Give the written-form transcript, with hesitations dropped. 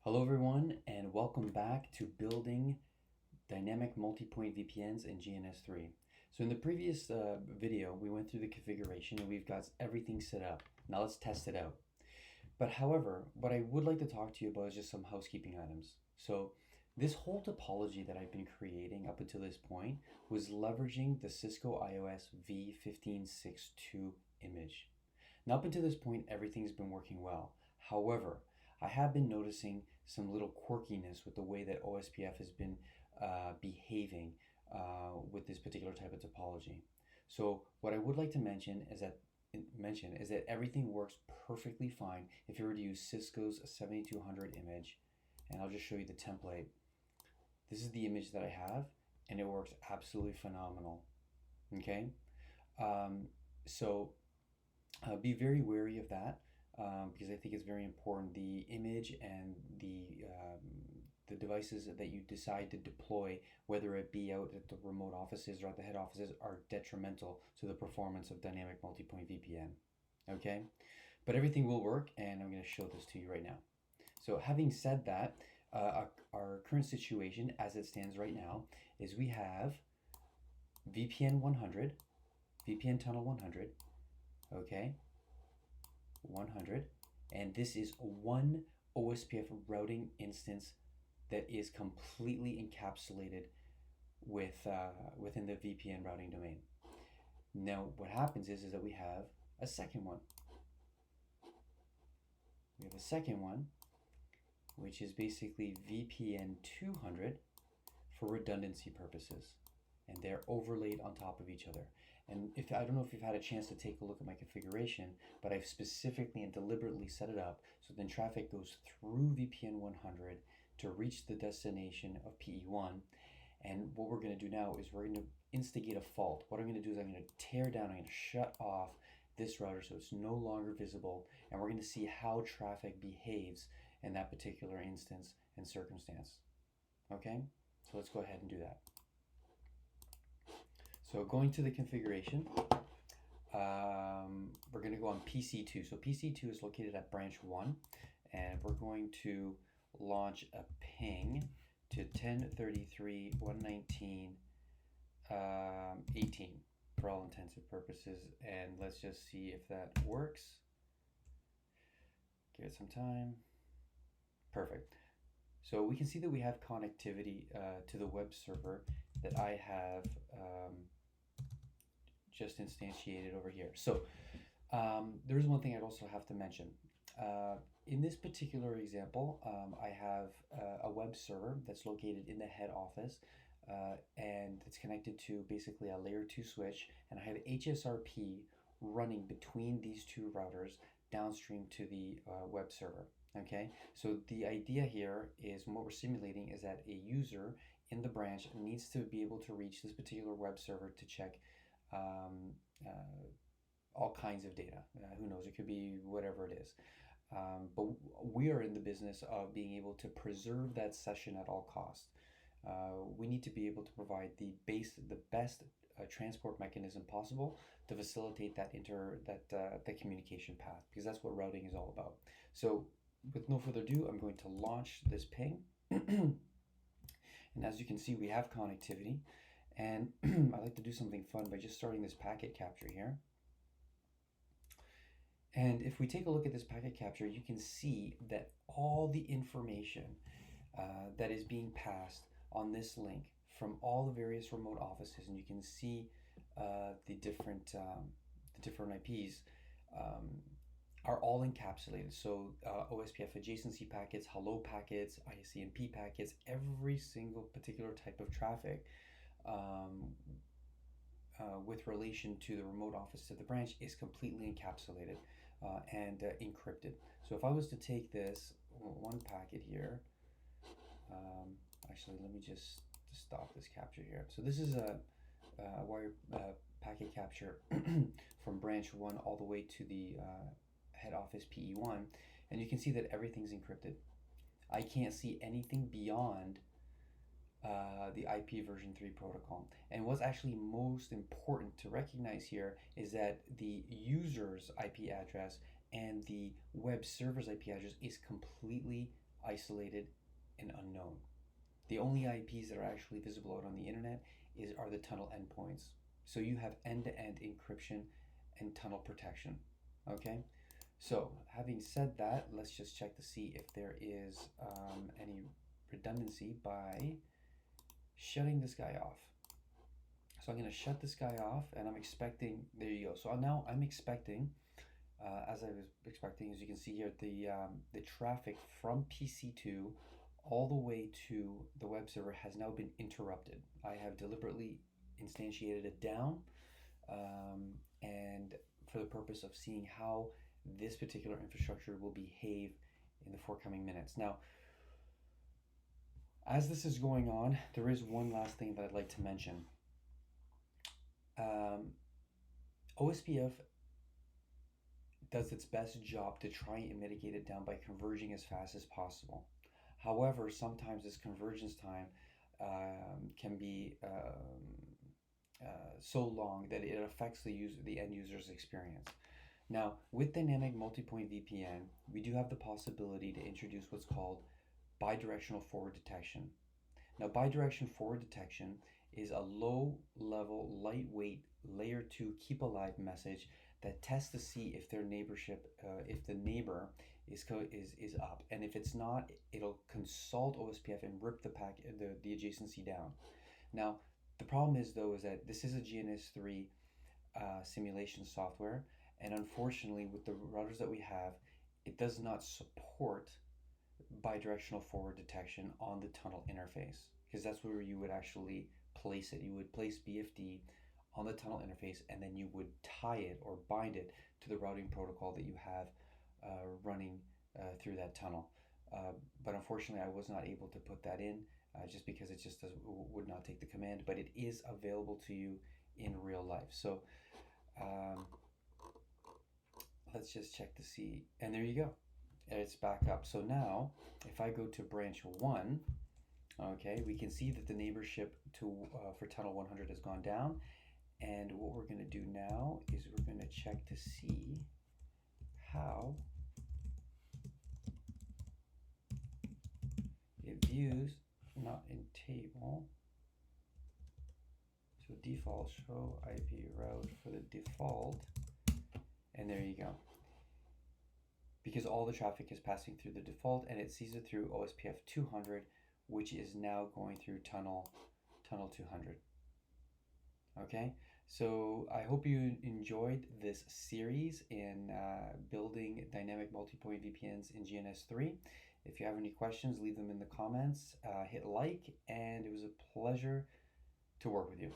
Hello everyone and welcome back to building dynamic multi-point VPNs in GNS3. So in the previous video we went through the configuration and we've got everything set up. Now let's test it out. But however, what I would like to talk to you about is just some housekeeping items. So this whole topology that I've been creating up until this point was leveraging the Cisco IOSv 1562 image. Now up until this point everything's been working well. However, I have been noticing some little quirkiness with the way that OSPF has been behaving with this particular type of topology. So what I would like to mention is that everything works perfectly fine if you were to use Cisco's A7200 image, and I'll just show you the template. This is the image that I have, and it works absolutely phenomenal. Okay, so be very wary of that. Because I think it's very important. The image and the devices that you decide to deploy, whether it be out at the remote offices or at the head offices, are detrimental to the performance of dynamic multi-point VPN. Okay, but everything will work, and I'm going to show this to you right now. So having said that, our current situation as it stands right now is we have VPN 100, VPN tunnel 100, okay, 100, and this is one OSPF routing instance that is completely encapsulated with within the VPN routing domain. Now what happens is that we have a second one. We have a second one, which is basically VPN 200 for redundancy purposes, and they're overlaid on top of each other. And if I don't know if you've had a chance to take a look at my configuration, but I've specifically and deliberately set it up so then traffic goes through VPN 100 to reach the destination of PE1. And what we're going to do now is we're going to instigate a fault. What I'm going to do is I'm going to tear down, I'm going to shut off this router so it's no longer visible, and we're going to see how traffic behaves in that particular instance and circumstance. Okay, so let's go ahead and do that. So going to the configuration, we're going to go on PC2. So PC2 is located at branch 1, and we're going to launch a ping to 10.33.119.18 for all intensive purposes, and let's just see if that works. Give it some time. Perfect. So we can see that we have connectivity to the web server that I have just instantiated over here. So there's one thing I'd also have to mention. In this particular example, I have a web server that's located in the head office, and it's connected to basically a layer 2 switch, and I have HSRP running between these two routers downstream to the web server. Okay, so the idea here is, what we're simulating is that a user in the branch needs to be able to reach this particular web server to check all kinds of data. Who knows, it could be whatever it is. But we are in the business of being able to preserve that session at all costs. We need to be able to provide the best transport mechanism possible to facilitate that the communication path, because that's what routing is all about. So with no further ado, I'm going to launch this ping. And as you can see, we have connectivity, and I like to do something fun by just starting this packet capture here. And if we take a look at this packet capture, you can see that all the information that is being passed on this link from all the various remote offices, and you can see the different IPs are all encapsulated. So OSPF adjacency packets, hello packets, ICMP packets, every single particular type of traffic with relation to the remote office to the branch is completely encapsulated and encrypted. So if I was to take this one packet here, actually let me just stop this capture here. So this is a wire packet capture from branch 1 all the way to the head office PE1, and you can see that everything's encrypted. I can't see anything beyond the IP version 3 protocol. And what's actually most important to recognize here is that the user's IP address and the web server's IP address is completely isolated, and unknown. The only IPs that are actually visible out on the internet are the tunnel endpoints. So you have end-to-end encryption and tunnel protection. Okay, so having said that, let's just check to see if there is any redundancy by shutting this guy off. So I'm going to shut this guy off, and I'm expecting, there you go. So now I'm expecting, as I was expecting, as you can see here, the traffic from PC2 all the way to the web server has now been interrupted. I have deliberately instantiated it down, and for the purpose of seeing how this particular infrastructure will behave in the forthcoming minutes. Now, as this is going on, there is one last thing that I'd like to mention. OSPF does its best job to try and mitigate it down by converging as fast as possible. However, sometimes this convergence time can be so long that it affects the end user's experience. Now, with dynamic multi-point VPN, we do have the possibility to introduce what's called bidirectional forward detection. Now, bidirectional forward detection is a low-level, lightweight layer 2 keep alive message that tests to see if their neighborship, if the neighbor is up, and if it's not, it'll consult OSPF and rip the adjacency down. Now, the problem is though is that this is a GNS3 simulation software, and unfortunately, with the routers that we have, it does not support bidirectional forward detection on the tunnel interface, because that's where you would actually place it. You would place BFD on the tunnel interface, and then you would tie it or bind it to the routing protocol that you have running through that tunnel. But unfortunately, I was not able to put that in just because it just would not take the command, but it is available to you in real life. So let's just check to see, and there you go. It's back up. So now, if I go to branch 1, okay, we can see that the neighborship for tunnel 100 has gone down. And what we're going to do now is we're going to check to see how it views, not in table. So default show IP route for the default. And there you go. Because all the traffic is passing through the default, and it sees it through OSPF 200, which is now going through tunnel 200. Okay, so I hope you enjoyed this series in building dynamic multi-point VPNs in GNS3. If you have any questions, leave them in the comments, hit like, and it was a pleasure to work with you.